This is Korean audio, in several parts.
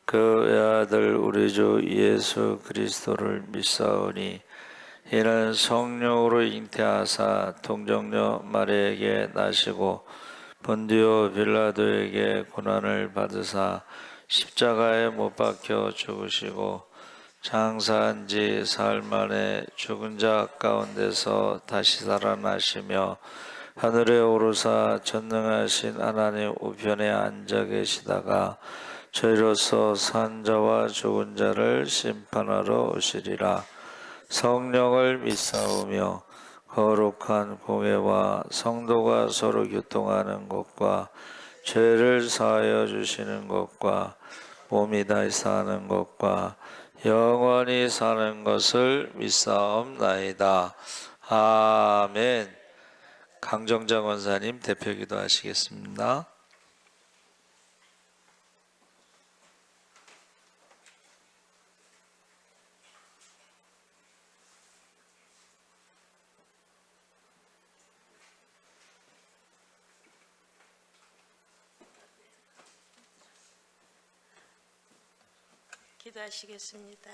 그 외아들 우리 주 예수 그리스도를 믿사오니 이는 성령으로 잉태하사 동정녀 마리에게 나시고 본디오 빌라도에게 고난을 받으사 십자가에 못 박혀 죽으시고 장사한 지 사흘 만에 죽은 자 가운데서 다시 살아나시며 하늘에 오르사 전능하신 하나님 우편에 앉아 계시다가 저희로서 산 자와 죽은 자를 심판하러 오시리라. 성령을 믿사오며 거룩한 공회와 성도가 서로 교통하는 것과 죄를 사하여 주시는 것과 몸이 다시 사는 것과 영원히 사는 것을 믿사옵나이다. 아멘. 강정장 원사님 대표기도 하시겠습니다. 기도하시겠습니다.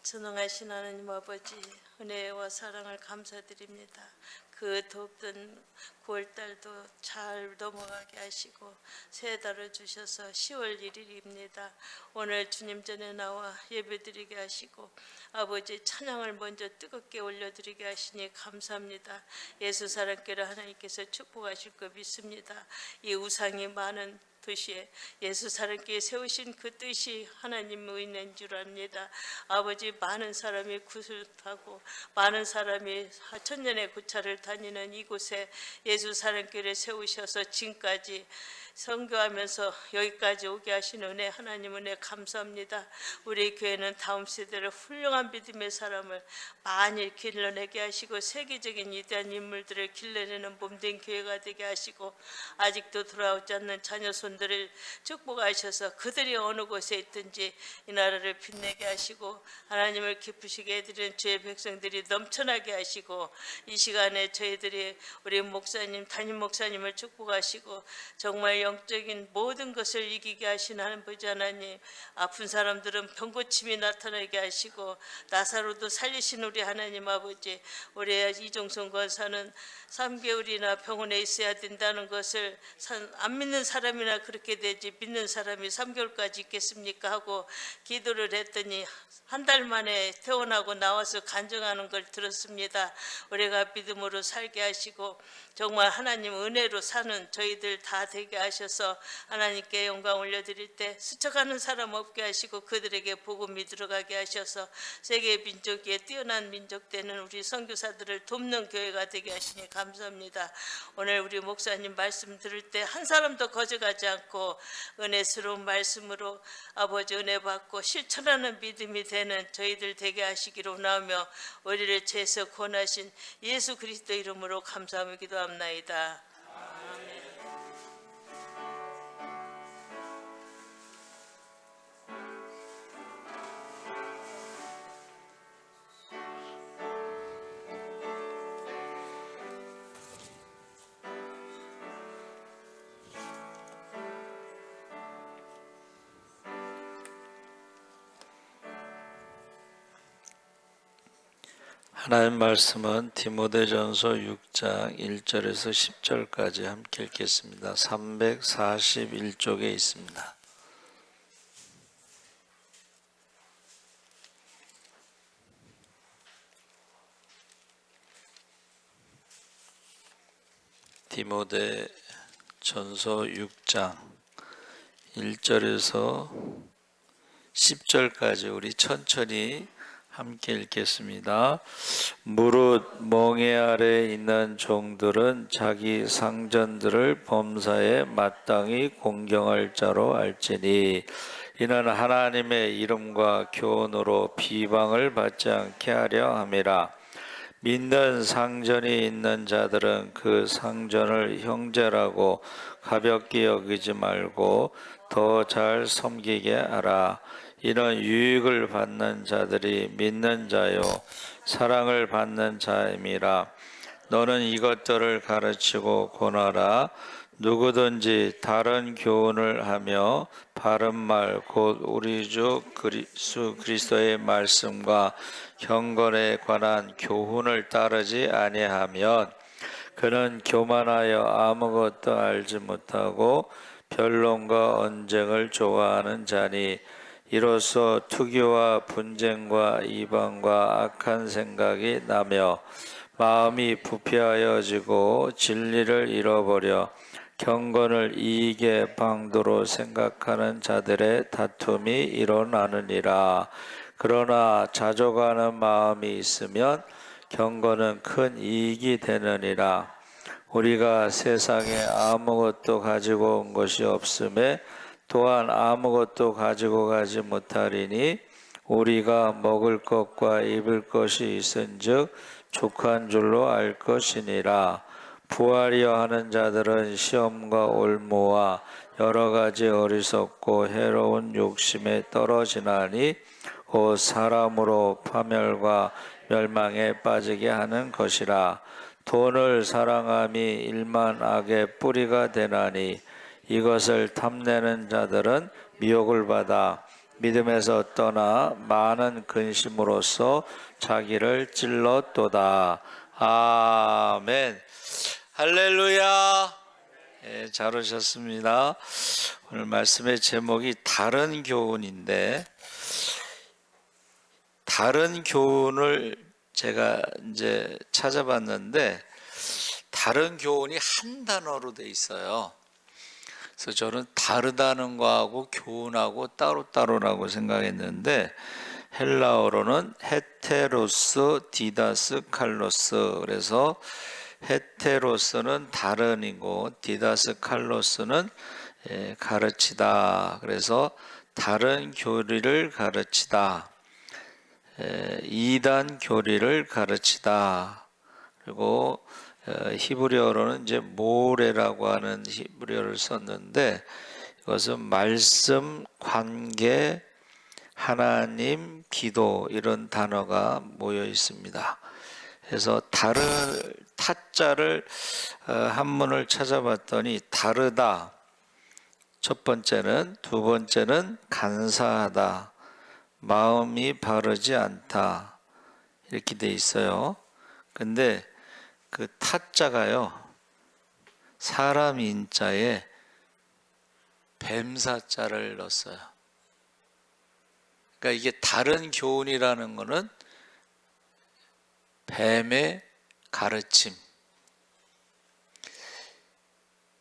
전능하신 하나님 아버지, 은혜와 사랑을 감사드립니다. 그 덥던 9월달도 잘 넘어가게 하시고 새 달을 주셔서 10월 1일입니다. 오늘 주님 전에 나와 예배드리게 하시고 아버지 찬양을 먼저 뜨겁게 올려드리게 하시니 감사합니다. 예수 사랑께를 하나님께서 축복하실 거 믿습니다. 이 우상이 많은 도시에 예수 사랑교회 세우신 그 뜻이 하나님의 있는 줄 압니다. 아버지, 많은 사람이 구슬하고 많은 사람이 천년의 고차를 다니는 이곳에 예수 사랑교회를 세우셔서 지금까지 선교하면서 여기까지 오게 하신 은혜, 하나님 은혜 감사합니다. 우리 교회는 다음 세대를 훌륭한 믿음의 사람을 많이 길러내게 하시고 세계적인 위대한 인물들을 길러내는 몸된 교회가 되게 하시고 아직도 돌아오지 않는 자녀손들을 축복하셔서 그들이 어느 곳에 있든지 이 나라를 빛내게 하시고 하나님을 기쁘시게 해드리는 주의 백성들이 넘쳐나게 하시고 이 시간에 저희들이 우리 목사님, 담임 목사님을 축복하시고 정말 영적인 모든 것을 이기게 하신 아버지 하나님, 아픈 사람들은 병고침이 나타나게 하시고 나사로도 살리신 우리 하나님 아버지, 우리 이종성 권사는 3개월이나 병원에 있어야 된다는 것을 안 믿는 사람이나 그렇게 되지 믿는 사람이 3개월까지 있겠습니까 하고 기도를 했더니 한 달 만에 퇴원하고 나와서 간증하는 걸 들었습니다. 우리가 믿음으로 살게 하시고 정말 하나님 은혜로 사는 저희들 다 되게 하셔서 하나님께 영광 올려드릴 때 스쳐가는 사람 없게 하시고 그들에게 복음이 들어가게 하셔서 세계 민족에 뛰어난 민족 되는 우리 선교사들을 돕는 교회가 되게 하시니 감사합니다. 오늘 우리 목사님 말씀 들을 때 한 사람도 거절하지 않고 은혜스러운 말씀으로 아버지 은혜 받고 실천하는 믿음이 되는 저희들 되게 하시기로 나오며 우리를 죄에서 구원하신 예수 그리스도 이름으로 감사하며 기도합나이다. 하나님 말씀은 디모데전서 6장 1절에서 10절까지 함께 읽겠습니다. 341쪽에 있습니다. 디모데전서 6장 1절에서 10절까지 우리 천천히 함께 읽겠습니다. 무릇 멍에 아래 있는 종들은 자기 상전들을 범사에 마땅히 공경할 자로 알지니 이는 하나님의 이름과 교훈으로 비방을 받지 않게 하려 함이라. 믿는 상전이 있는 자들은 그 상전을 형제라고 가볍게 여기지 말고 더 잘 섬기게 하라. 이는 유익을 받는 자들이 믿는 자요 사랑을 받는 자임이라. 너는 이것들을 가르치고 권하라. 누구든지 다른 교훈을 하며 바른 말 곧 우리 주 그리스도의 말씀과 경건에 관한 교훈을 따르지 아니하면 그는 교만하여 아무것도 알지 못하고 변론과 언쟁을 좋아하는 자니 이로써 투기와 분쟁과 이방과 악한 생각이 나며 마음이 부패하여지고 진리를 잃어버려 경건을 이익의 방도로 생각하는 자들의 다툼이 일어나느니라. 그러나 자족하는 마음이 있으면 경건은 큰 이익이 되느니라. 우리가 세상에 아무것도 가지고 온 것이 없음에 또한 아무것도 가지고 가지 못하리니 우리가 먹을 것과 입을 것이 있은즉 족한 줄로 알 것이니라. 부하려 하는 자들은 시험과 올무와 여러 가지 어리석고 해로운 욕심에 떨어지나니 곧 사람으로 파멸과 멸망에 빠지게 하는 것이라. 돈을 사랑함이 일만 악의 뿌리가 되나니 이것을 탐내는 자들은 미혹을 받아 믿음에서 떠나 많은 근심으로써 자기를 찔렀도다. 아멘. 할렐루야. 예, 잘 오셨습니다. 오늘 말씀의 제목이 다른 교훈인데, 다른 교훈을 제가 이제 찾아봤는데 다른 교훈이 한 단어로 돼 있어요. 그래서 저는 다르다는 거하고 교훈하고 따로따로라고 생각했는데 헬라어로는 헤테로스, 디다스, 칼로스. 그래서 헤테로스는 다른이고 디다스, 칼로스는 가르치다. 그래서 다른 교리를 가르치다. 이단 교리를 가르치다. 그리고 히브리어로는 이제 모레라고 하는 히브리어를 썼는데 이것은 말씀, 관계, 하나님, 기도 이런 단어가 모여 있습니다. 그래서 다른 타자를 한문을 찾아봤더니 다르다. 첫 번째는, 두 번째는 간사하다. 마음이 바르지 않다. 이렇게 돼 있어요. 근데 그 타자가요, 사람 인자에 뱀사자를 넣었어요. 그러니까 이게 다른 교훈이라는 거는 뱀의 가르침.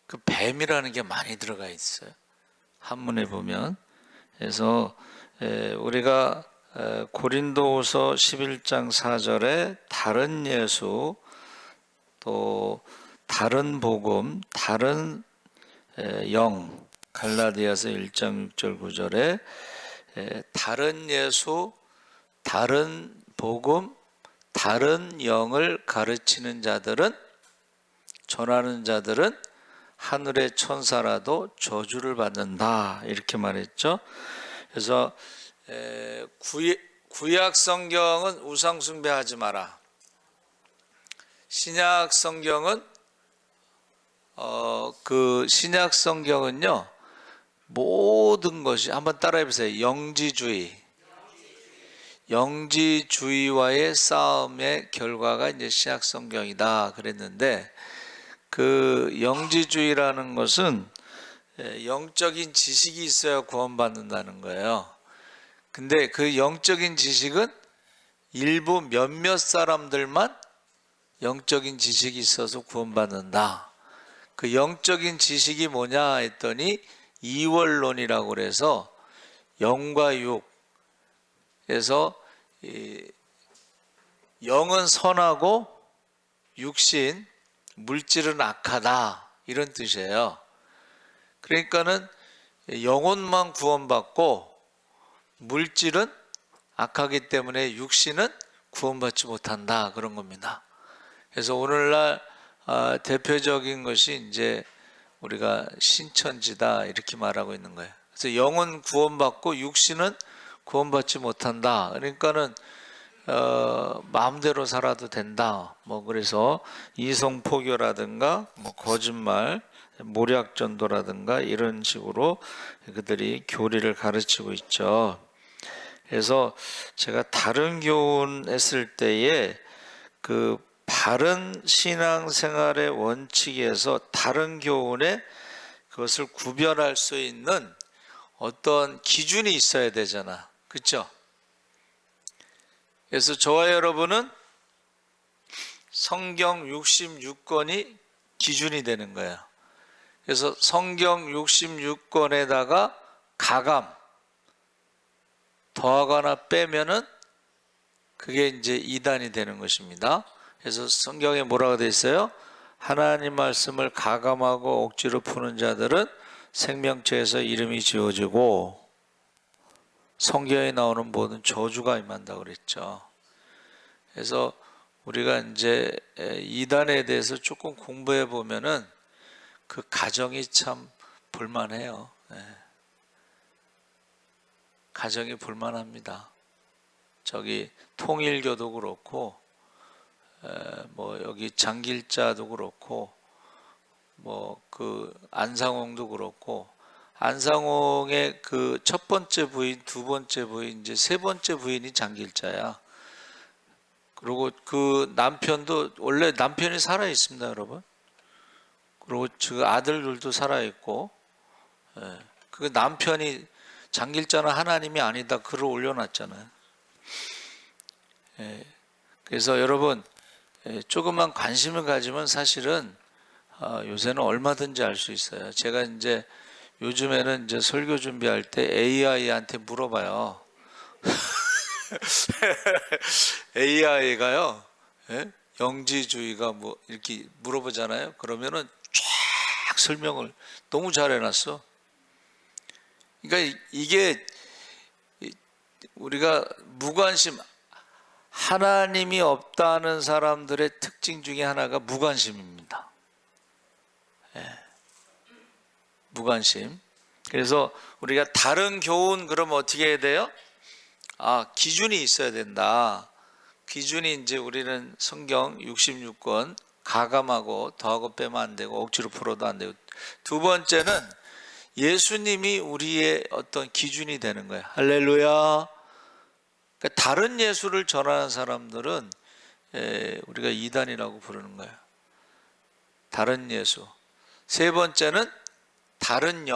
그 뱀이라는 게 많이 들어가 있어요. 한문에 보면. 그래서 우리가 고린도후서 11장 4절에 다른 예수, 또 다른 복음, 다른 영, 갈라디아서 1장 6절 9절에 다른 예수, 다른 복음, 다른 영을 가르치는 자들은, 전하는 자들은 하늘의 천사라도 저주를 받는다. 이렇게 말했죠. 그래서 구약 성경은 우상 숭배하지 마라. 신약 성경은 신약 성경은요, 모든 것이, 한번 따라해 보세요. 영지주의와의 싸움의 결과가 이제 신약 성경이다 그랬는데, 그 영지주의라는 것은 영적인 지식이 있어야 구원받는다는 거예요. 근데 그 영적인 지식은 일부 몇몇 사람들만 영적인 지식이 있어서 구원받는다. 그 영적인 지식이 뭐냐 했더니 이원론이라고 그래서 영과 육, 그래서 영은 선하고 육신, 물질은 악하다, 이런 뜻이에요. 그러니까는 영혼만 구원받고 물질은 악하기 때문에 육신은 구원받지 못한다, 그런 겁니다. 그래서 오늘날 대표적인 것이 이제 우리가 신천지다 이렇게 말하고 있는 거예요. 그래서 영은 구원받고 육신은 구원받지 못한다. 그러니까는 마음대로 살아도 된다. 뭐 그래서 이성포교라든가 뭐 거짓말, 모략전도라든가 이런 식으로 그들이 교리를 가르치고 있죠. 그래서 제가 다른 교훈 했을 때에 그 바른 신앙생활의 원칙에서 다른 교훈에 그것을 구별할 수 있는 어떤 기준이 있어야 되잖아. 그렇죠? 그래서 저와 여러분은 성경 66권이 기준이 되는 거야. 그래서 성경 66권에다가 가감 더하거나 빼면은 그게 이제 이단이 되는 것입니다. 그래서 성경에 뭐라고 되어 있어요? 하나님 말씀을 가감하고 억지로 푸는 자들은 생명체에서 이름이 지워지고 성경에 나오는 모든 저주가 임한다고 그랬죠. 그래서 우리가 이제 이단에 대해서 조금 공부해 보면은 그 가정이 참 볼만해요. 가정이 볼만합니다. 저기 통일교도 그렇고 뭐 여기 장길자도 그렇고 뭐 그 안상홍도 그렇고 안상홍의 그 첫 번째 부인, 두 번째 부인, 이제 세 번째 부인이 장길자야. 그리고 그 남편도 원래 남편이 살아 있습니다, 여러분. 그리고 그 아들들도 살아 있고, 그 남편이 장길자는 하나님이 아니다 글을 올려놨잖아요. 그래서 여러분 조금만 관심을 가지면 사실은 요새는 얼마든지 알 수 있어요. 제가 이제 요즘에는 이제 설교 준비할 때 AI한테 물어봐요. AI가요, 영지주의가 뭐 이렇게 물어보잖아요. 그러면은 쫙 설명을 너무 잘 해놨어. 그러니까 이게 우리가 무관심, 하나님이 없다는 사람들의 특징 중에 하나가 무관심입니다. 무관심. 그래서 우리가 다른 교훈 그러면 어떻게 해야 돼요? 기준이 있어야 된다. 기준이 이제 우리는 성경 66권 가감하고 더하고 빼면 안 되고 억지로 풀어도 안 되고, 두 번째는 예수님이 우리의 어떤 기준이 되는 거예요. 할렐루야. 그러니까 다른 예수를 전하는 사람들은 우리가 이단이라고 부르는 거예요. 다른 예수. 세 번째는 다른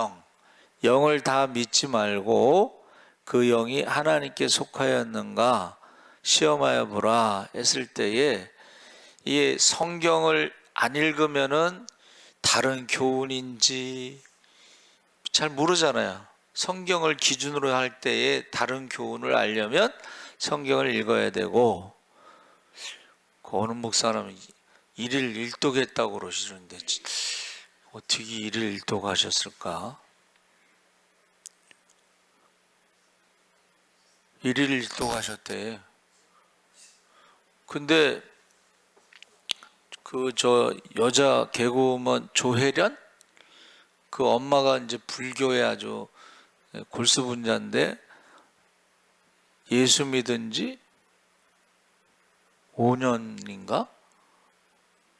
영을 다 믿지 말고 그 영이 하나님께 속하였는가 시험하여 보라 했을 때에 이 성경을 안 읽으면은 다른 교훈인지 잘 모르잖아요. 성경을 기준으로 할 때에 다른 교훈을 알려면 성경을 읽어야 되고, 그 어느 목사님은 일일 일독했다고 그러시는데 어떻게 일일 일독하셨을까? 일일 일독하셨대. 근데 그 저 여자 개그우먼 조혜련, 그 엄마가 이제 불교에 아주 골수분자인데 예수 믿은 지 5년인가?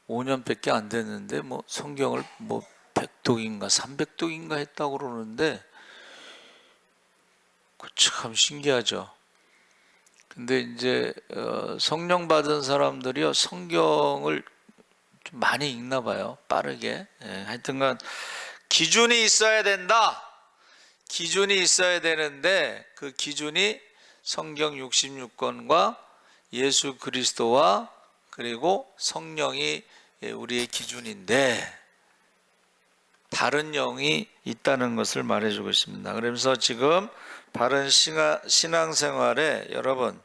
5년밖에 안 됐는데 뭐 성경을 뭐 100독인가 300독인가 했다고 그러는데 참 신기하죠. 근데 이제 성령 받은 사람들이요 성경을 좀 많이 읽나 봐요. 빠르게. 하여튼간 기준이 있어야 된다. 기준이 있어야 되는데 그 기준이 성경 66권과 예수 그리스도와 그리고 성령이 우리의 기준인데 다른 영이 있다는 것을 말해주고 있습니다. 그러면서 지금 바른 신앙생활에 여러분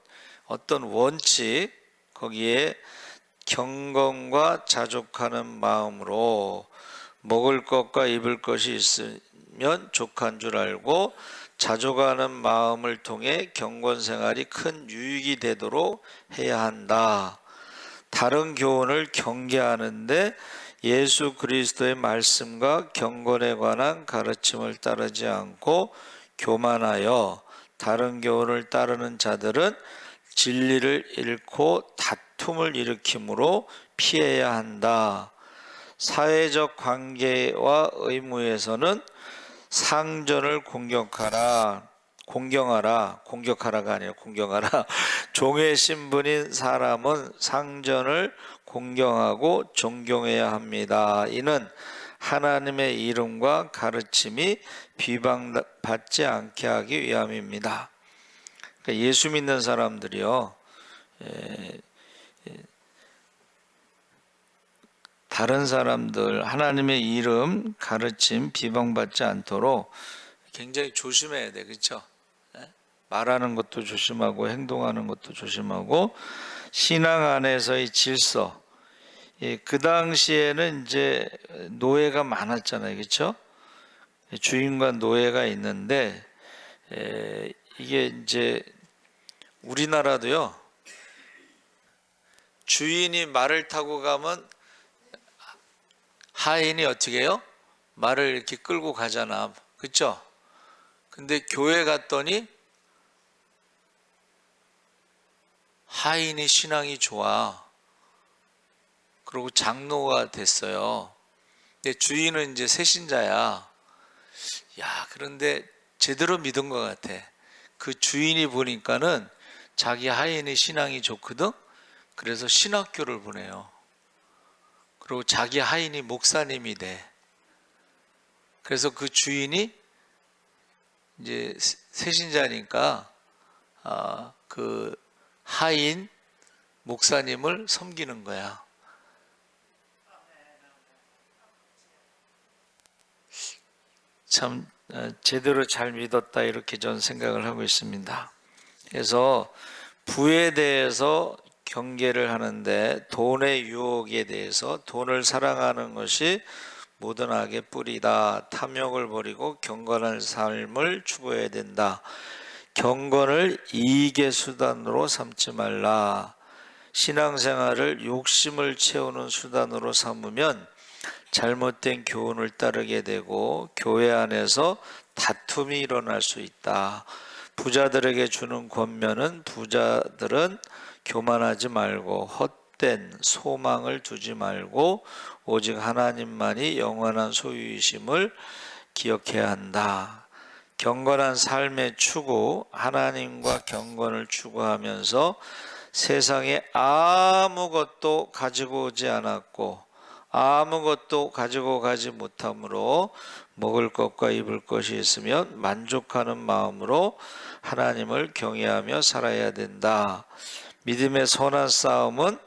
어떤 원칙, 거기에 경건과 자족하는 마음으로 먹을 것과 입을 것이 있으면 족한 줄 알고 자족하는 마음을 통해 경건생활이 큰 유익이 되도록 해야 한다. 다른 교훈을 경계하는데 예수 그리스도의 말씀과 경건에 관한 가르침을 따르지 않고 교만하여 다른 교훈을 따르는 자들은 진리를 잃고 다툼을 일으키므로 피해야 한다. 사회적 관계와 의무에서는 상전을 공경하라가 아니라 공경하라. 종의 신분인 사람은 상전을 공경하고 존경해야 합니다. 이는 하나님의 이름과 가르침이 비방받지 않게 하기 위함입니다. 그러니까 예수 믿는 사람들이요, 다른 사람들 하나님의 이름, 가르침 비방받지 않도록 굉장히 조심해야 돼, 그렇죠? 말하는 것도 조심하고 행동하는 것도 조심하고 신앙 안에서의 질서. 그 당시에는 이제 노예가 많았잖아요, 그렇죠? 주인과 노예가 있는데 이게 이제 우리나라도요, 주인이 말을 타고 가면 하인이 어떻게 해요? 말을 이렇게 끌고 가잖아, 그렇죠? 근데 교회 갔더니 하인이 신앙이 좋아. 그리고 장로가 됐어요. 근데 주인은 이제 새신자야. 야, 그런데 제대로 믿은 것 같아. 그 주인이 보니까는 자기 하인의 신앙이 좋거든. 그래서 신학교를 보내요. 그리고 자기 하인이 목사님이 돼. 그래서 그 주인이 이제 새신자니까 그 하인 목사님을 섬기는 거야. 참 제대로 잘 믿었다, 이렇게 전 생각을 하고 있습니다. 그래서 부에 대해서 경계를 하는데, 돈의 유혹에 대해서 돈을 사랑하는 것이 모든 악의 뿌리다. 탐욕을 버리고 경건한 삶을 추구해야 된다. 경건을 이익의 수단으로 삼지 말라. 신앙생활을 욕심을 채우는 수단으로 삼으면 잘못된 교훈을 따르게 되고 교회 안에서 다툼이 일어날 수 있다. 부자들에게 주는 권면은 부자들은 교만하지 말고 헛된 소망을 두지 말고 오직 하나님만이 영원한 소유이심을 기억해야 한다. 경건한 삶의 추구, 하나님과 경건을 추구하면서 세상에 아무것도 가지고 오지 않았고 아무것도 가지고 가지 못함으로 먹을 것과 입을 것이 있으면 만족하는 마음으로 하나님을 경외하며 살아야 된다. 믿음의 선한 싸움은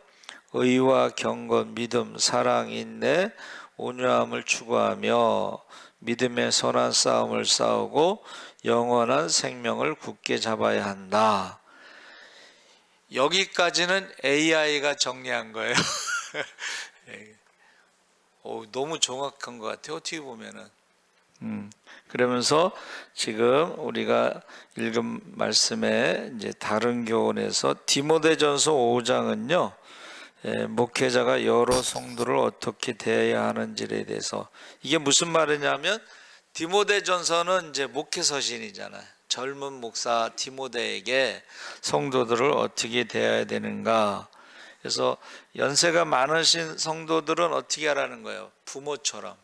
의와 경건, 믿음, 사랑, 인내, 온유함을 추구하며 믿음의 선한 싸움을 싸우고 영원한 생명을 굳게 잡아야 한다. 여기까지는 AI가 정리한 거예요. 너무 정확한 것 같아요, 어떻게 보면은. 그러면서 지금 우리가 읽은 말씀에 이제 다른 교훈에서 디모데전서 5장은요, 목회자가 여러 성도를 어떻게 대해야 하는지에 대해서, 이게 무슨 말이냐면 디모데전서는 이제 목회서신이잖아요. 젊은 목사 디모데에게 성도들을 어떻게 대해야 되는가. 그래서 연세가 많으신 성도들은 어떻게 하라는 거예요? 부모처럼.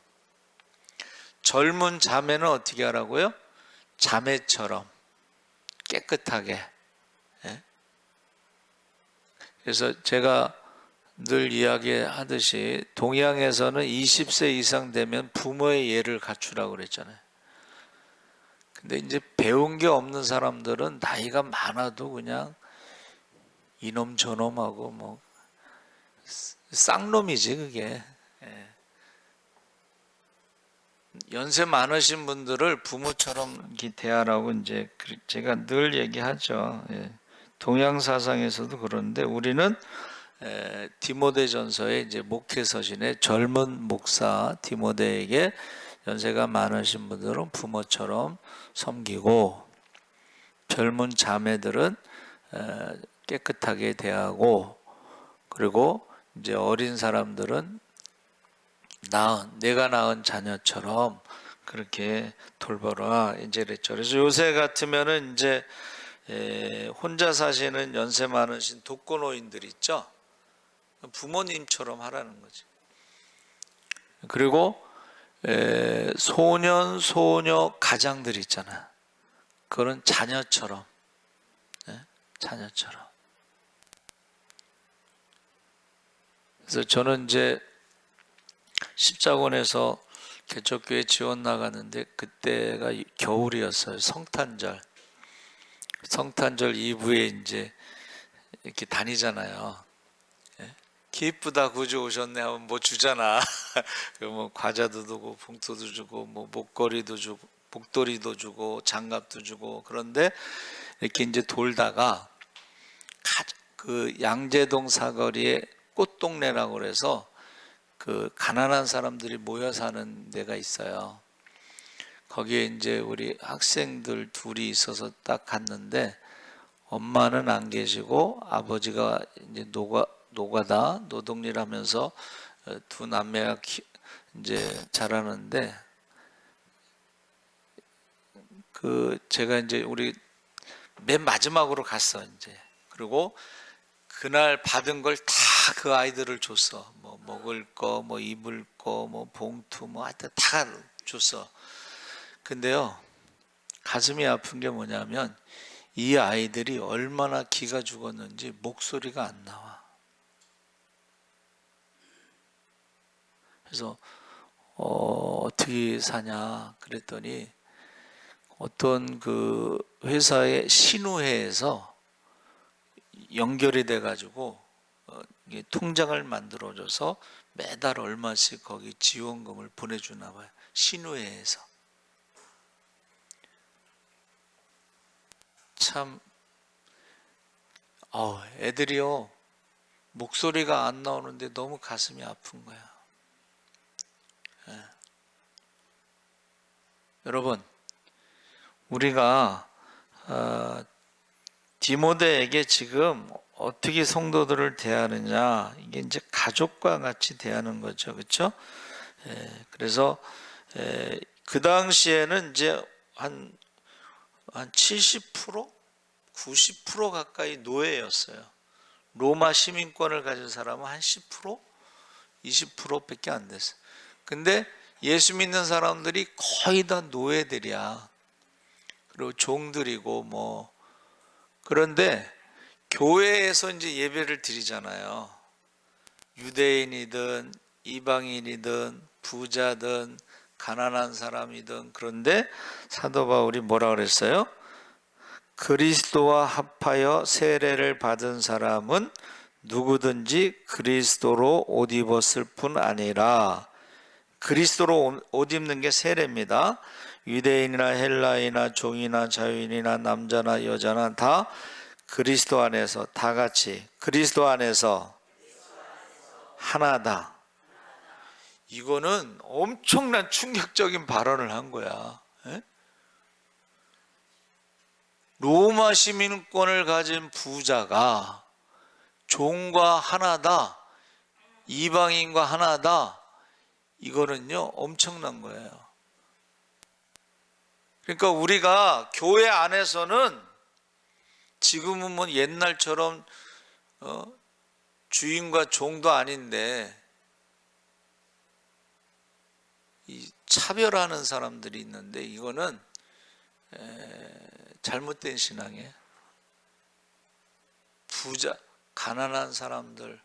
젊은 자매는 어떻게 하라고요? 자매처럼 깨끗하게. 그래서 제가 늘 이야기하듯이 동양에서는 20세 이상 되면 부모의 예를 갖추라고 그랬잖아요. 근데 이제 배운 게 없는 사람들은 나이가 많아도 그냥 이놈 저놈하고 뭐 쌍놈이지 그게. 연세 많으신 분들을 부모처럼 대하라고 이제 제가 늘 얘기하죠. 동양 사상에서도 그런데 우리는 디모데전서에 이제 목회서신에 젊은 목사 디모데에게 연세가 많으신 분들은 부모처럼 섬기고 젊은 자매들은 깨끗하게 대하고, 그리고 이제 어린 사람들은 내가 낳은 자녀처럼 그렇게 돌보라 이제 그랬죠. 그래서 요새 같으면은 이제 혼자 사시는 연세 많으신 독거노인들 있죠. 부모님처럼 하라는 거죠. 그리고 소년 소녀 가장들 있잖아. 그런 자녀처럼, 자녀처럼. 그래서 저는 이제 십자군에서 개척교회 지원 나가는데 그때가 겨울이었어요. 성탄절 이브에 이제 이렇게 다니잖아요. 기쁘다 구주 오셨네 하면 뭐 주잖아. 뭐 과자도 주고 봉투도 주고 뭐 목걸이도 주고 목도리도 주고 장갑도 주고. 그런데 이렇게 이제 돌다가 그 양재동 사거리에 꽃동네라고 그래서 그 가난한 사람들이 모여 사는 데가 있어요. 거기에 이제 우리 학생들 둘이 있어서 딱 갔는데 엄마는 안 계시고 아버지가 이제 노가다 노동일 하면서 두 남매가 이제 자라는데, 그 제가 이제 우리 맨 마지막으로 갔어 이제. 그리고 그날 받은 걸 다 그 아이들을 줬어. 뭐 먹을 거, 뭐 입을 거, 뭐 봉투, 뭐 하여튼 다 줬어. 근데요, 가슴이 아픈 게 뭐냐면 이 아이들이 얼마나 기가 죽었는지 목소리가 안 나와. 그래서 어떻게 사냐 그랬더니 어떤 그 회사의 신우회에서 연결이 돼가지고 통장을 만들어줘서 매달 얼마씩 거기 지원금을 보내주나 봐요. 신우회에서. 참 애들이요 목소리가 안 나오는데 너무 가슴이 아픈 거야. 여러분, 우리가 디모데에게 지금 어떻게 성도들을 대하느냐, 이게 이제 가족과 같이 대하는 거죠, 그렇죠? 그래서 그 당시에는 이제 한 70%, 90% 가까이 노예였어요. 로마 시민권을 가진 사람은 한 10%, 20%밖에 안 됐어요. 근데 예수 믿는 사람들이 거의 다 노예들이야. 그리고 종들이고 뭐. 그런데 교회에서 이제 예배를 드리잖아요. 유대인이든 이방인이든 부자든 가난한 사람이든. 그런데 사도 바울이 뭐라 그랬어요? 그리스도와 합하여 세례를 받은 사람은 누구든지 그리스도로 옷 입었을 뿐 아니라, 그리스도로 옷 입는 게 세례입니다. 유대인이나 헬라이나 종이나 자유인이나 남자나 여자나 다 그리스도 안에서, 다 같이 그리스도 안에서 하나다. 이거는 엄청난 충격적인 발언을 한 거야. 로마 시민권을 가진 부자가 종과 하나다, 이방인과 하나다. 이거는요 엄청난 거예요. 그러니까 우리가 교회 안에서는 지금은 뭐 옛날처럼 주인과 종도 아닌데 이 차별하는 사람들이 있는데, 이거는 잘못된 신앙이에요. 부자, 가난한 사람들,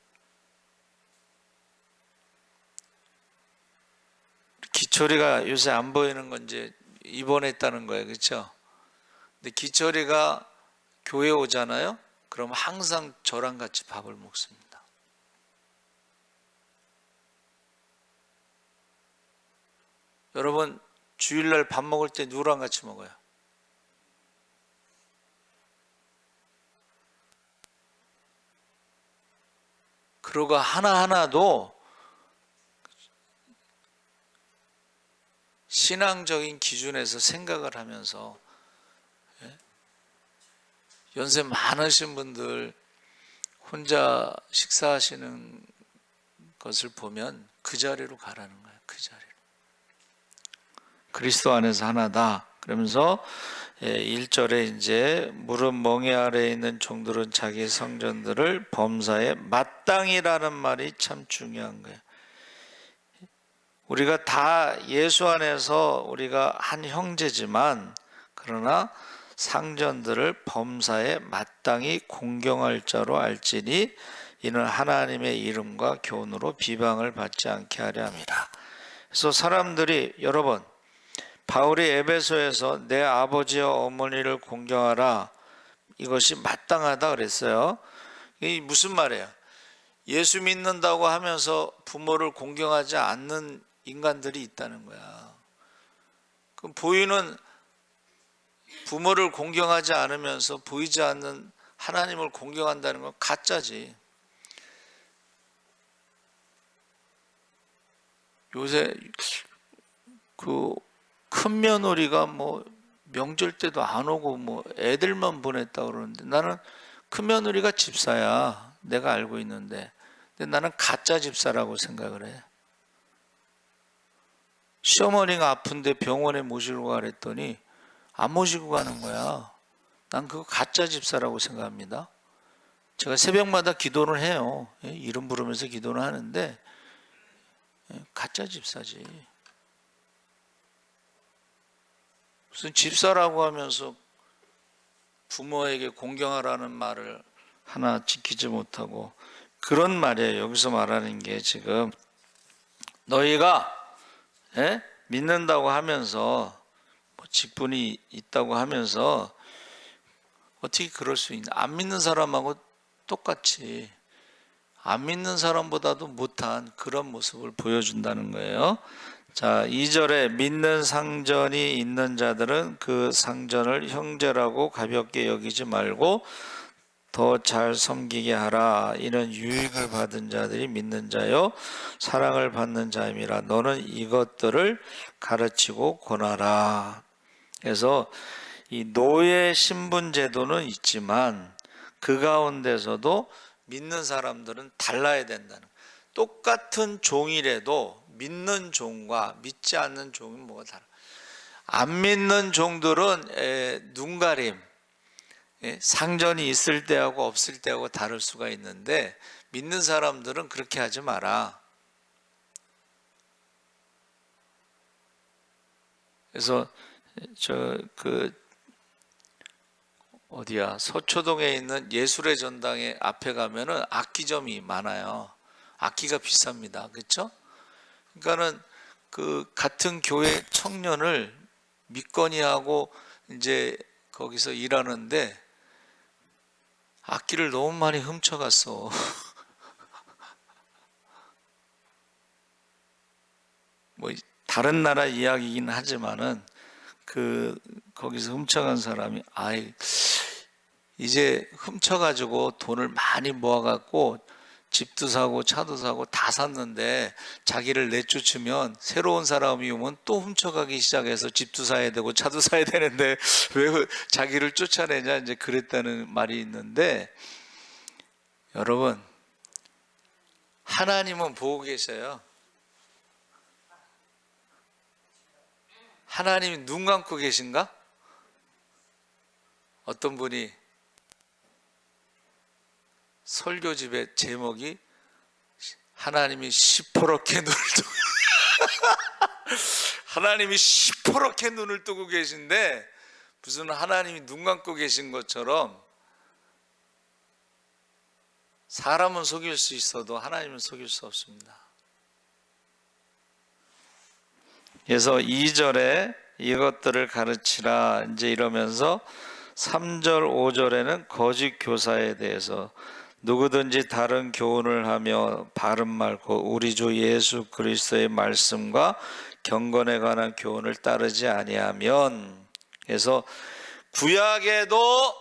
기철이가 요새 안 보이는 건 이제 입원했다는 거예요, 그렇죠? 근데 기철이가 교회 오잖아요. 그럼 항상 저랑 같이 밥을 먹습니다. 여러분, 주일날 밥 먹을 때 누구랑 같이 먹어요? 그러고 하나하나도 신앙적인 기준에서 생각을 하면서, 연세 많으신 분들 혼자 식사하시는 것을 보면 그 자리로 가라는 거예요. 그 자리로. 그리스도 안에서 하나다. 그러면서 1절에 이제 무릇 멍에 아래에 있는 종들은 자기 성전들을 범사에 마땅히라는 말이 참 중요한 거예요. 우리가 다 예수 안에서 우리가 한 형제지만 그러나 상전들을 범사에 마땅히 공경할 자로 알지니 이는 하나님의 이름과 교훈으로 비방을 받지 않게 하려 함이라. 그래서 사람들이 여러분 바울이 에베소에서 내 아버지와 어머니를 공경하라 이것이 마땅하다 그랬어요. 이게 무슨 말이에요? 예수 믿는다고 하면서 부모를 공경하지 않는 인간들이 있다는 거야. 그럼 보이는 부모를 공경하지 않으면서 보이지 않는 하나님을 공경한다는 건 가짜지. 요새 그 큰 며느리가 뭐 명절 때도 안 오고 뭐 애들만 보냈다 그러는데 나는 큰 며느리가 집사야. 내가 알고 있는데. 근데 나는 가짜 집사라고 생각을 해. 시어머니가 아픈데 병원에 모시러 가랬더니 안 모시고 가는 거야. 난 그거 가짜 집사라고 생각합니다. 제가 새벽마다 기도를 해요. 이름 부르면서 기도를 하는데 가짜 집사지. 무슨 집사라고 하면서 부모에게 공경하라는 말을 하나 지키지 못하고 그런 말이에요. 여기서 말하는 게 지금 너희가 믿는다고 하면서 뭐 직분이 있다고 하면서 어떻게 그럴 수 있나? 안 믿는 사람하고 똑같이 안 믿는 사람보다도 못한 그런 모습을 보여준다는 거예요. 자, 2절에 믿는 상전이 있는 자들은 그 상전을 형제라고 가볍게 여기지 말고 더 잘 섬기게 하라. 이는 유익을 받은 자들이 믿는 자요 사랑을 받는 자임이라. 너는 이것들을 가르치고 권하라. 그래서 이 노예 신분 제도는 있지만 그 가운데서도 믿는 사람들은 달라야 된다는. 똑같은 종이라도 믿는 종과 믿지 않는 종은 뭐가 달라? 안 믿는 종들은 눈가림, 상전이 있을 때하고 없을 때하고 다를 수가 있는데 믿는 사람들은 그렇게 하지 마라. 그래서 서초동에 있는 예술의 전당에 앞에 가면은 악기점이 많아요. 악기가 비쌉니다. 그렇죠? 그러니까는 그 같은 교회 청년을 믿거니 하고 이제 거기서 일하는데 악기를 너무 많이 훔쳐갔어. 뭐 다른 나라 이야기이긴 하지만은 거기서 훔쳐간 사람이 이제 훔쳐가지고 돈을 많이 모아갖고 집도 사고 차도 사고 다 샀는데 자기를 내쫓으면 새로운 사람이 오면 또 훔쳐가기 시작해서 집도 사야 되고 차도 사야 되는데 왜 자기를 쫓아내냐 이제 그랬다는 말이 있는데 여러분 하나님은 보고 계셔요. 하나님이 눈 감고 계신가? 어떤 분이 설교집의 제목이 하나님이 시퍼렇게 눈을 뜨고 하나님이 시퍼렇게 눈을 뜨고 계신데 무슨 하나님이 눈 감고 계신 것처럼 사람은 속일 수 있어도 하나님은 속일 수 없습니다. 그래서 2절에 이것들을 가르치라 이제 이러면서 3절 5절에는 거짓 교사에 대해서 누구든지 다른 교훈을 하며 바른 말고 우리 주 예수 그리스도의 말씀과 경건에 관한 교훈을 따르지 아니하면, 그래서 구약에도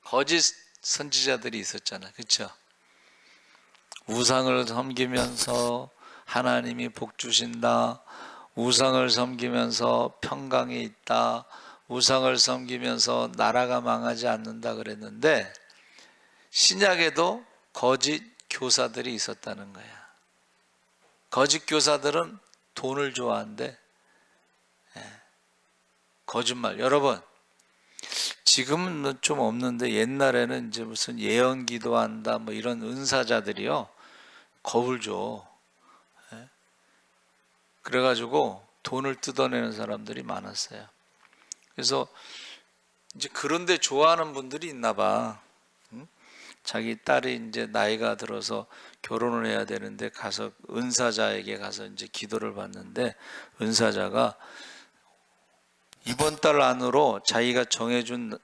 거짓 선지자들이 있었잖아요. 그렇죠? 우상을 섬기면서 하나님이 복 주신다. 우상을 섬기면서 평강이 있다. 우상을 섬기면서 나라가 망하지 않는다 그랬는데 신약에도 거짓 교사들이 있었다는 거야. 거짓 교사들은 돈을 좋아한대. 거짓말. 여러분 지금은 좀 없는데 옛날에는 이제 무슨 예언 기도한다 뭐 이런 은사자들이요 겁을 줘. 그래가지고 돈을 뜯어내는 사람들이 많았어요. 그래서 이제 그런데 좋아하는 분들이 있나 봐. 자기 딸이 이제 나이가 들어서 결혼을 해야 되는데 가서 은사자에게 가서 이제 기도를 받는데, 은사자가 이번 달 안으로 자기가 정해준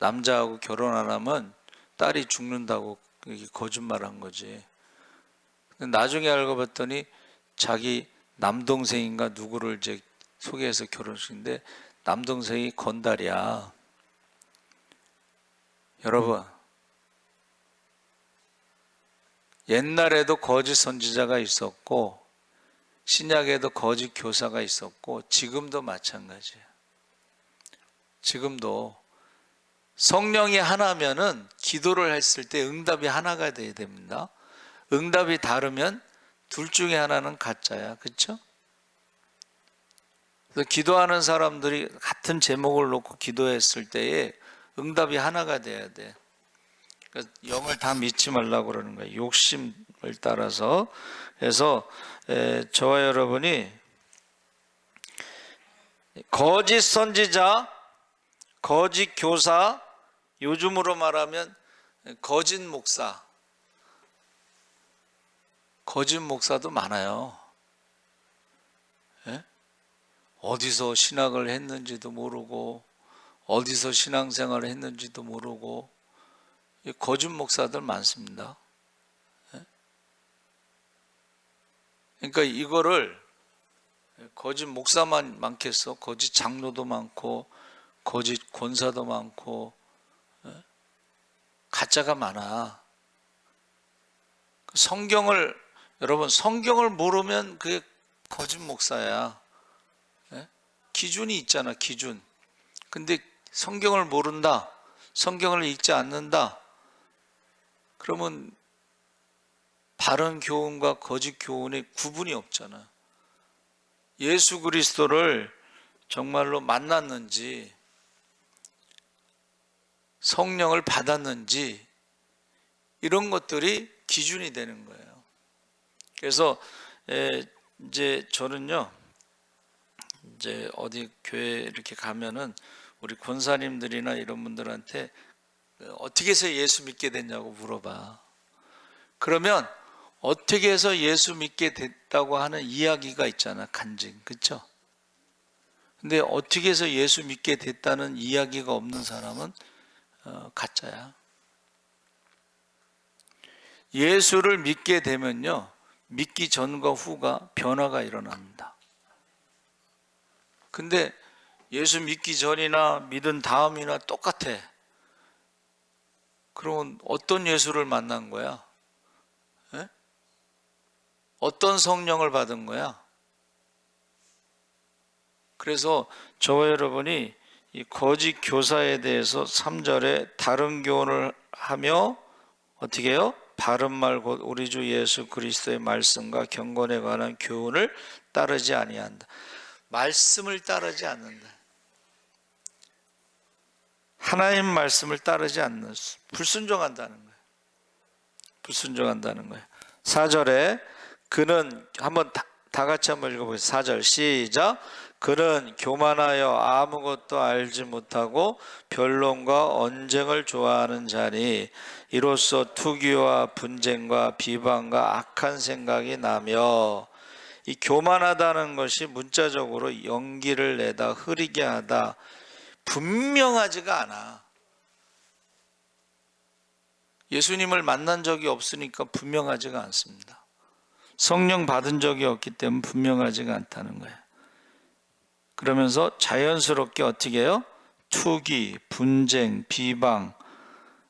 남자하고 결혼 안 하면 딸이 죽는다고 거짓말한 거지. 근데 나중에 알고 봤더니 자기 남동생인가 누구를 이제 소개해서 결혼식인데 남동생이 건달이야. 여러분, 옛날에도 거짓 선지자가 있었고 신약에도 거짓 교사가 있었고 지금도 마찬가지예요. 지금도 성령이 하나면은 기도를 했을 때 응답이 하나가 돼야 됩니다. 응답이 다르면 둘 중에 하나는 가짜야. 그렇죠? 그래서 기도하는 사람들이 같은 제목을 놓고 기도했을 때에 응답이 하나가 돼야 돼. 그러니까 영을 다 믿지 말라고 그러는 거예요. 욕심을 따라서. 그래서 저와 여러분이 거짓 선지자, 거짓 교사, 요즘으로 말하면 거짓 목사, 거짓 목사도 많아요. 예? 어디서 신학을 했는지도 모르고 어디서 신앙생활을 했는지도 모르고 거짓 목사들 많습니다. 그러니까 이거를 거짓 목사만 많겠어? 거짓 장로도 많고 거짓 권사도 많고 가짜가 많아. 여러분 성경을 모르면 그게 거짓 목사야. 기준이 있잖아, 기준. 근데 성경을 모른다, 성경을 읽지 않는다, 그러면 바른 교훈과 거짓 교훈의 구분이 없잖아. 예수 그리스도를 정말로 만났는지 성령을 받았는지 이런 것들이 기준이 되는 거예요. 그래서 이제 저는요, 이제 어디 교회 이렇게 가면은 우리 권사님들이나 이런 분들한테 어떻게 해서 예수 믿게 됐냐고 물어봐. 그러면 어떻게 해서 예수 믿게 됐다고 하는 이야기가 있잖아, 간증. 그렇죠? 근데 어떻게 해서 예수 믿게 됐다는 이야기가 없는 사람은 가짜야. 예수를 믿게 되면요, 믿기 전과 후가 변화가 일어납니다. 근데 예수 믿기 전이나 믿은 다음이나 똑같아. 그러면 어떤 예수를 만난 거야? 에? 어떤 성령을 받은 거야? 그래서 저와 여러분이 이 거짓 교사에 대해서 3절에 다른 교훈을 하며 어떻게 해요? 바른 말 곧 우리 주 예수 그리스도의 말씀과 경건에 관한 교훈을 따르지 아니한다. 말씀을 따르지 않는다. 하나님 말씀을 따르지 않는, 불순종한다는 거예요. 불순종한다는 거예요. 4절에 그는, 한번 다 같이 한번 읽어보겠습니다. 4절 시작. 그는 교만하여 아무것도 알지 못하고 변론과 언쟁을 좋아하는 자니 이로써 투기와 분쟁과 비방과 악한 생각이 나며, 이 교만하다는 것이 문자적으로 연기를 내다, 흐리게 하다, 분명하지가 않아. 예수님을 만난 적이 없으니까 분명하지가 않습니다. 성령 받은 적이 없기 때문에 분명하지가 않다는 거예요. 그러면서 자연스럽게 어떻게 해요? 투기, 분쟁, 비방,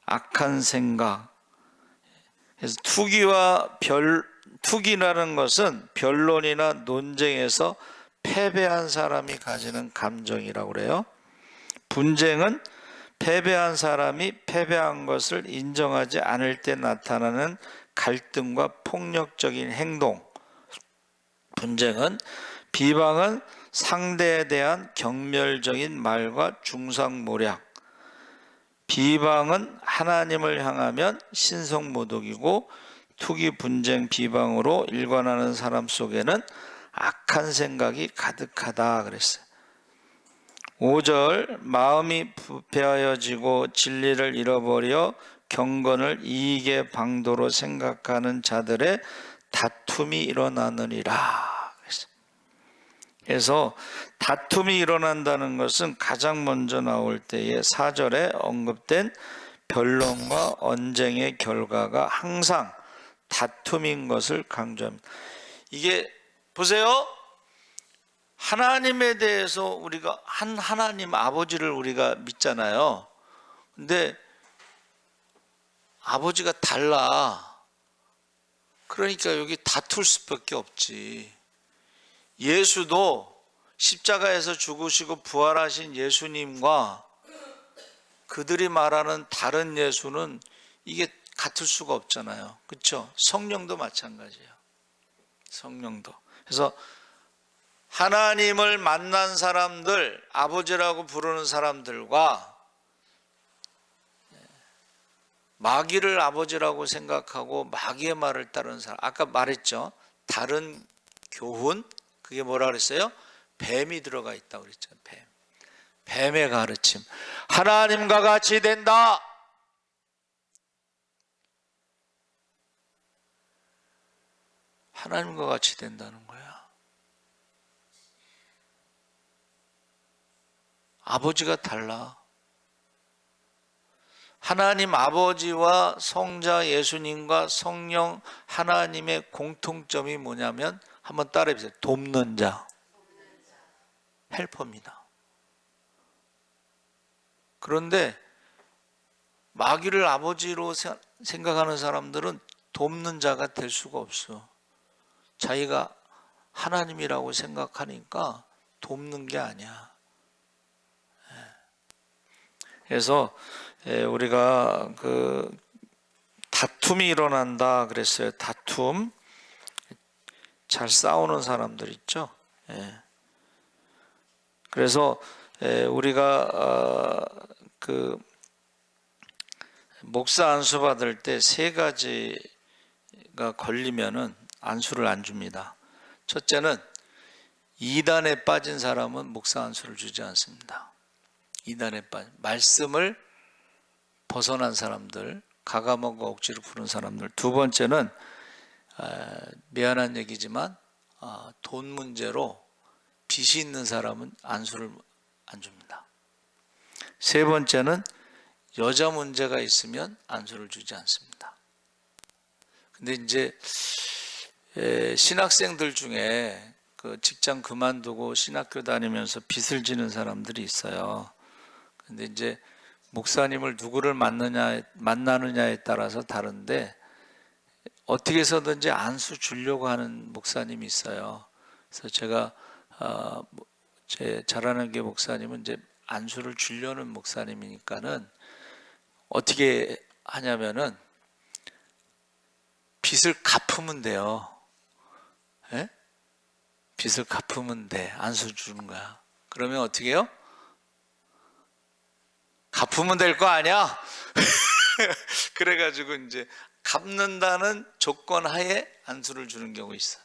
악한 생각. 그래서 투기라는 것은 변론이나 논쟁에서 패배한 사람이 가지는 감정이라고 그래요. 분쟁은 패배한 사람이 패배한 것을 인정하지 않을 때 나타나는 갈등과 폭력적인 행동. 분쟁은, 비방은 상대에 대한 경멸적인 말과 중상모략. 비방은 하나님을 향하면 신성모독이고, 투기, 분쟁, 비방으로 일관하는 사람 속에는 악한 생각이 가득하다 그랬어요. 5절 마음이 부패하여지고 진리를 잃어버려 경건을 이익의 방도로 생각하는 자들의 다툼이 일어나느니라 그랬어요. 그래서 다툼이 일어난다는 것은 가장 먼저 나올 때에 4절에 언급된 변론과 언쟁의 결과가 항상 다툼인 것을 강조합니다. 이게 보세요. 하나님에 대해서 우리가 한 하나님 아버지를 우리가 믿잖아요. 근데 아버지가 달라. 그러니까 여기 다툴 수밖에 없지. 예수도 십자가에서 죽으시고 부활하신 예수님과 그들이 말하는 다른 예수는 이게 같을 수가 없잖아요. 그렇죠? 성령도 마찬가지예요. 성령도. 그래서 하나님을 만난 사람들, 아버지라고 부르는 사람들과 마귀를 아버지라고 생각하고 마귀의 말을 따르는 사람, 아까 말했죠. 다른 교훈, 그게 뭐라 그랬어요? 뱀이 들어가 있다고 그랬죠. 뱀의 가르침. 하나님과 같이 된다. 하나님과 같이 된다는 거야. 아버지가 달라. 하나님 아버지와 성자 예수님과 성령 하나님의 공통점이 뭐냐면 한번 따라해 보세요. 돕는 자. 헬퍼입니다. 그런데 마귀를 아버지로 생각하는 사람들은 돕는 자가 될 수가 없어. 자기가 하나님이라고 생각하니까 돕는 게 아니야. 그래서 우리가 그 다툼이 일어난다 그랬어요. 다툼. 잘 싸우는 사람들 있죠. 그래서 우리가 그 목사 안수 받을 때 3가지가 걸리면은 안수를 안 줍니다. 첫째는 이단에 빠진 사람은 목사 안수를 주지 않습니다. 이단에 빠진 말씀을 벗어난 사람들, 가감하고 억지로 부른 사람들. 두 번째는 미안한 얘기지만 돈 문제로 빚이 있는 사람은 안수를 안 줍니다. 세 번째는 여자 문제가 있으면 안수를 주지 않습니다. 근데 이제 신학생들 중에 그 직장 그만두고 신학교 다니면서 빚을 지는 사람들이 있어요. 근데 이제 목사님을 누구를 만나느냐에 따라서 다른데 어떻게 해서든지 안수 주려고 하는 목사님이 있어요. 그래서 제가 제 잘 아는 게 목사님은 이제 안수를 주려는 목사님이니까는 어떻게 하냐면은 빚을 갚으면 돼요. 예? 빚을 갚으면 돼. 안수 주는 거야. 그러면 어떻게 해요? 갚으면 될 거 아니야? 그래가지고 이제 갚는다는 조건 하에 안수를 주는 경우 있어.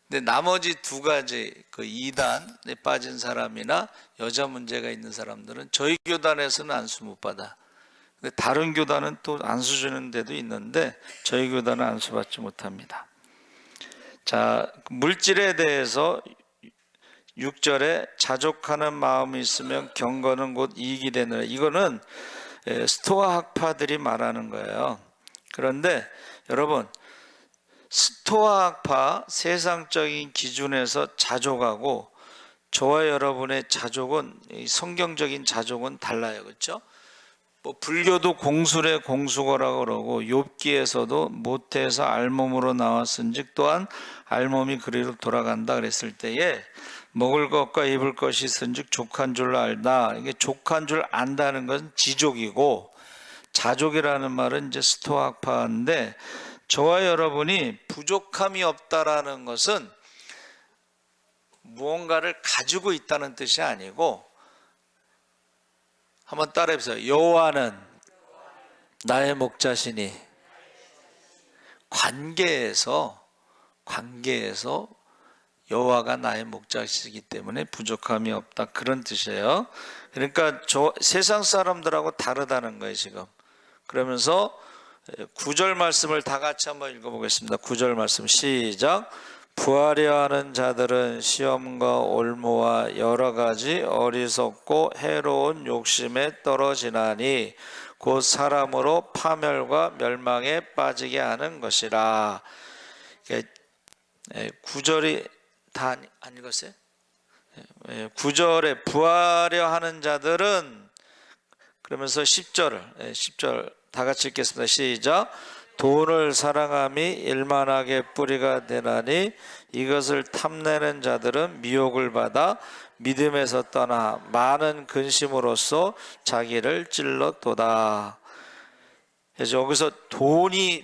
근데 나머지 2가지 그 이단에 빠진 사람이나 여자 문제가 있는 사람들은 저희 교단에서는 안수 못 받아. 근데 다른 교단은 또 안수 주는 데도 있는데 저희 교단은 안수 받지 못합니다. 자, 물질에 대해서 6절에 자족하는 마음이 있으면 경건은 곧 이익이 되느라. 이거는 스토아 학파들이 말하는 거예요. 그런데 여러분, 스토아 학파 세상적인 기준에서 자족하고 저와 여러분의 자족은, 성경적인 자족은 달라요. 그렇죠? 뭐 불교도 공술의 공수거라고 그러고 욥기에서도 모태에서 알몸으로 나왔은즉 또한 알몸이 그리로 돌아간다 그랬을 때에 먹을 것과 입을 것이 있은즉 족한 줄 알다. 이게 족한 줄 안다는 것은 지족이고, 자족이라는 말은 이제 스토아파인데, 저와 여러분이 부족함이 없다라는 것은 무언가를 가지고 있다는 뜻이 아니고, 한번 따라해보세요. 여호와는 나의 목자시니. 관계에서 여호와가 나의 목자시기 때문에 부족함이 없다, 그런 뜻이에요. 그러니까 세상 사람들하고 다르다는 거예요 지금. 그러면서 9절 말씀을 다 같이 한번 읽어보겠습니다. 9절 말씀 시작. 부하려 하는 자들은 시험과 올무와 여러 가지 어리석고 해로운 욕심에 떨어지나니 곧 사람으로 파멸과 멸망에 빠지게 하는 것이라. 9절이 다 안 읽었어요? 9절에 부하려 하는 자들은, 그러면서 10절 다 같이 읽겠습니다. 시작. 돈을 사랑함이 일만하게 뿌리가 되나니 이것을 탐내는 자들은 미혹을 받아 믿음에서 떠나 많은 근심으로써 자기를 찔렀도다. 그래서 여기서 돈이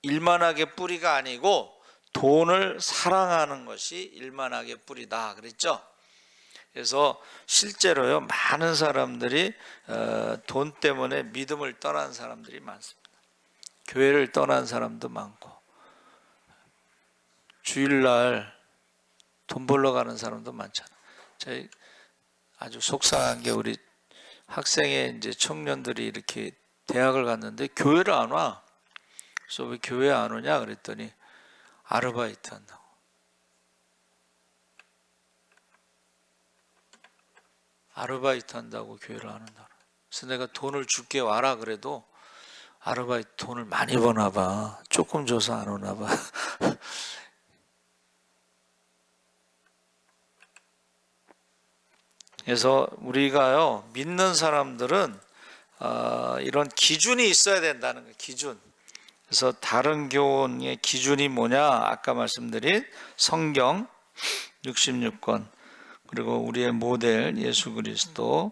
일만하게 뿌리가 아니고 돈을 사랑하는 것이 일만하게 뿌리다 그랬죠. 그래서 실제로요, 많은 사람들이 돈 때문에 믿음을 떠난 사람들이 많습니다. 교회를 떠난 사람도 많고, 주일날 돈 벌러 가는 사람도 많잖아요. 저희 아주 속상한 게, 우리 학생의 이제 청년들이 이렇게 대학을 갔는데 교회를 안 와. 그래서 왜 교회 안 오냐 그랬더니 아르바이트 한다고. 아르바이트 한다고 교회를 안 온다. 그래서 내가 돈을 줄게 와라 그래도 아르바이트 돈을 많이 버나 봐. 조금 줘서 안 오나 봐. 그래서 우리가요, 믿는 사람들은 이런 기준이 있어야 된다는 거예요. 기준. 그래서 다른 교훈의 기준이 뭐냐? 아까 말씀드린 성경 66권, 그리고 우리의 모델 예수 그리스도,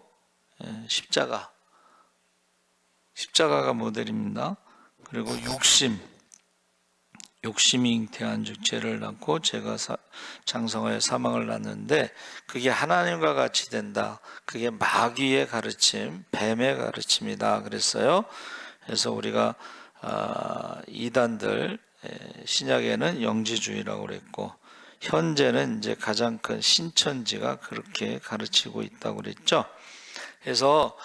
십자가가 모델입니다. 그리고 욕심이 잉태한 즉 죄를 낳고 죄가 장성하여 사망을 낳는데 그게 하나님과 같이 된다. 그게 마귀의 가르침, 뱀의 가르침이다 그랬어요. 그래서 우리가 이단들, 신약에는 영지주의라고 그랬고, 현재는 이제 가장 큰 신천지가 그렇게 가르치고 있다고 그랬죠. 그래서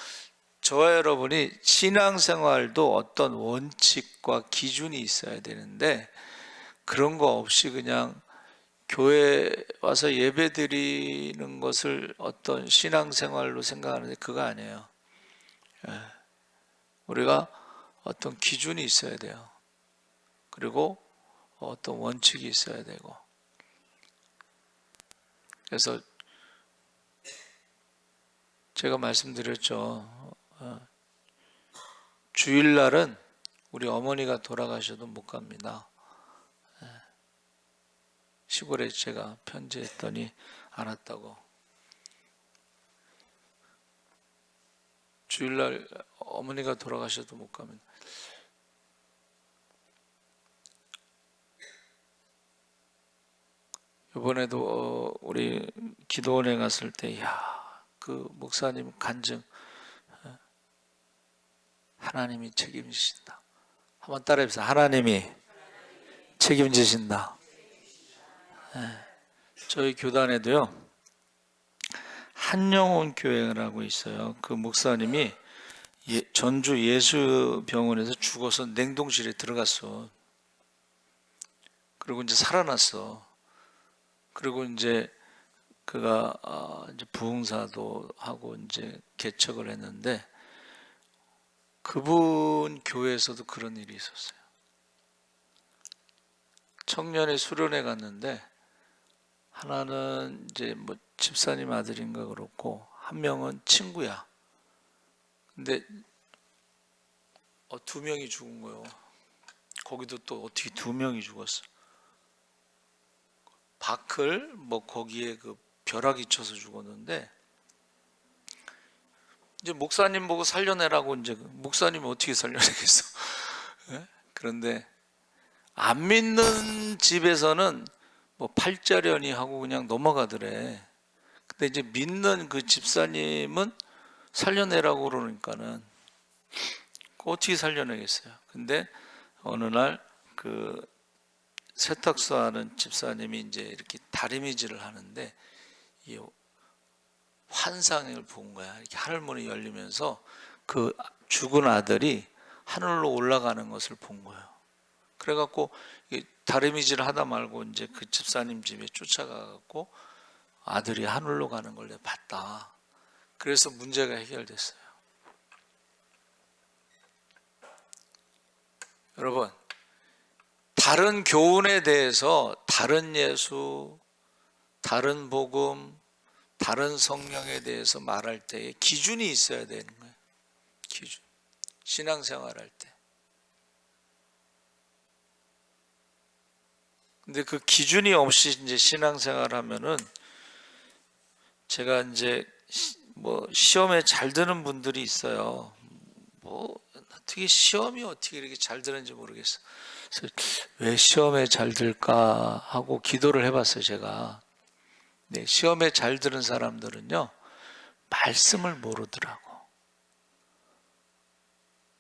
저와 여러분이 신앙생활도 어떤 원칙과 기준이 있어야 되는데, 그런 거 없이 그냥 교회 와서 예배 드리는 것을 어떤 신앙생활로 생각하는데 그거 아니에요. 우리가 어떤 기준이 있어야 돼요. 그리고 어떤 원칙이 있어야 되고. 그래서 제가 말씀드렸죠. 주일날은 우리 어머니가 돌아가셔도 못 갑니다. 시골에 제가 편지했더니 안 왔다고. 주일날 어머니가 돌아가셔도 못 가면. 이번에도 우리 기도원에 갔을 때, 그 목사님 간증, 하나님이 책임지신다. 한번 따라해보세요. 하나님이 책임지신다. 저희 교단에도요, 한영혼 교회라고 있어요. 그 목사님이 전주 예수병원에서 죽어서 냉동실에 들어갔어. 그리고 이제 살아났어. 그리고 이제 그가 이제 부흥사도 하고 이제 개척을 했는데, 그분 교회에서도 그런 일이 있었어요. 청년의 수련회 갔는데, 하나는 이제 뭐 집사님 아들인가 그렇고, 한 명은 친구야. 근데 2명이 죽은 거예요. 거기도 또 어떻게 2명이 죽었어. 바클 뭐 거기에 그 벼락이 쳐서 죽었는데, 이제 목사님 보고 살려내라고, 이제 목사님이 어떻게 살려내겠어. 그런데 안 믿는 집에서는 뭐 팔자련이 하고 그냥 넘어가더래. 근데 이제 믿는 그 집사님은 살려내라고 그러니까는 어떻게 살려내겠어요. 근데 어느 날 그 세탁소 하는 집사님이 이제 이렇게 다리미질을 하는데 이 환상을 본 거야. 이렇게 하늘문이 열리면서 그 죽은 아들이 하늘로 올라가는 것을 본 거예요. 그래갖고 다리미질 하다 말고 이제 그 집사님 집에 쫓아가갖고 아들이 하늘로 가는 걸 내가 봤다. 그래서 문제가 해결됐어요. 여러분, 다른 교훈에 대해서 다른 예수, 다른 복음, 다른 성령에 대해서 말할 때에 기준이 있어야 되는 거예요. 기준. 신앙생활 할 때. 근데 그 기준이 없이 이제 신앙생활 하면은 제가 이제 뭐 시험에 잘 드는 분들이 있어요. 뭐 어떻게 시험이 어떻게 이렇게 잘 드는지 모르겠어. 그래서 왜 시험에 잘 들까 하고 기도를 해봤어요, 제가. 네, 시험에 잘 드는 사람들은요, 말씀을 모르더라고.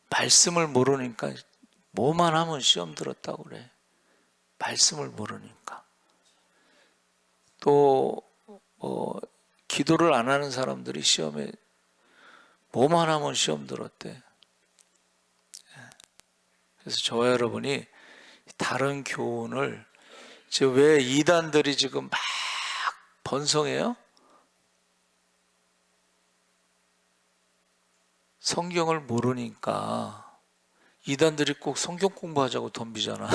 말씀을 모르니까 뭐만 하면 시험 들었다고 그래. 말씀을 모르니까. 또 기도를 안 하는 사람들이 시험에 뭐만 하면 시험 들었대. 그래서 저와 여러분이 다른 교훈을, 지금 왜 이단들이 지금 막 번성해요? 성경을 모르니까. 이단들이 꼭 성경 공부하자고 덤비잖아.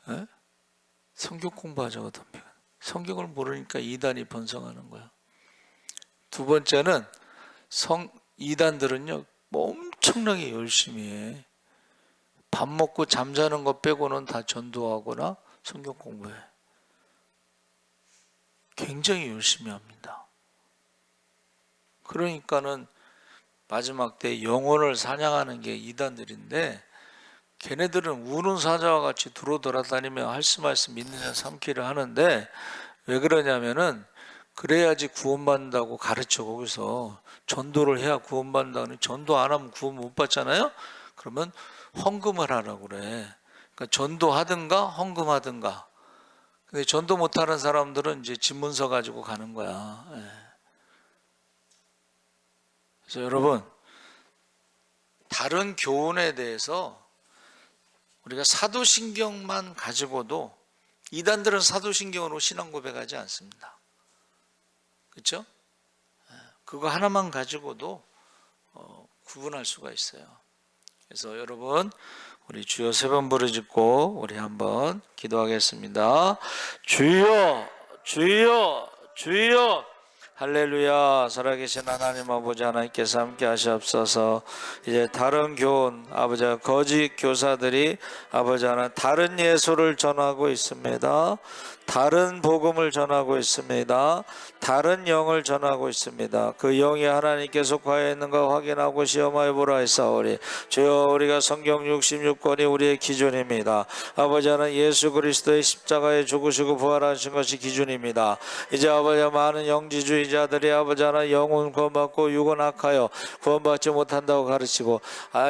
네? 성경 공부하자고 덤비고. 성경을 모르니까 이단이 번성하는 거야. 두 번째는 이단들은요, 뭐 엄청나게 열심히 해. 밥 먹고 잠자는 것 빼고는 다 전도하거나 성경 공부해. 굉장히 열심히 합니다. 그러니까는 마지막 때 영혼을 사냥하는 게 이단들인데, 걔네들은 우는 사자와 같이 두루 돌아다니며 할 수 말씀 믿는 자 삼키를 하는데, 왜 그러냐면은 그래야지 구원받는다고 가르쳐. 거기서 전도를 해야 구원받는다고. 전도 안 하면 구원 못 받잖아요. 그러면 헌금을 하라고 그래. 그러니까 전도하든가 헌금하든가. 근데 전도 못하는 사람들은 이제 집문서 가지고 가는 거야. 그래서 여러분, 다른 교훈에 대해서 우리가 사도신경만 가지고도, 이단들은 사도신경으로 신앙 고백하지 않습니다. 그렇죠? 그거 하나만 가지고도 구분할 수가 있어요. 그래서 여러분, 우리 주여 세 번 부르짖고 우리 한번 기도하겠습니다. 주여, 주여, 주여. 할렐루야. 살아계신 하나님 아버지, 하나님께서 함께 하시옵소서. 이제 다른 교훈, 아버지, 거짓 교사들이 아버지 하나 다른 예수를 전하고 있습니다. 다른 복음을 전하고 있습니다. 다른 영을 전하고 있습니다. 그 영이 하나님께 속하여 있는가 확인하고 시험하여 보라 했사오니, 주여, 우리가 성경 66권이 우리의 기준입니다. 아버지 하나님, 예수 그리스도의 십자가에 죽으시고 부활하신 것이 기준입니다. 이제 아버지, 많은 영지주의자들이 아버지 하나님, 영혼 구원받고 육은 악하여 구원받지 못한다고 가르치고,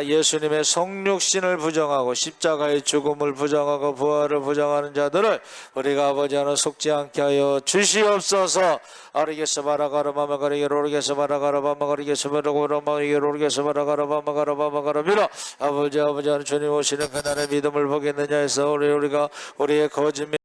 예수님의 성육신을 부정하고 십자가의 죽음을 부정하고 부활을 부정하는 자들을 우리가 아버지 하나 속지 않게 하여 주시옵소서. 아르게서 바라가르마마가리게 로르게서 바라가르마마가리게서 바라고르마이게 로르게서 바라가르마마가르마마가르미라. 아버지 하나, 주님 오시는 그날의 믿음을 보겠느냐 해서 우리가 우리의 거짓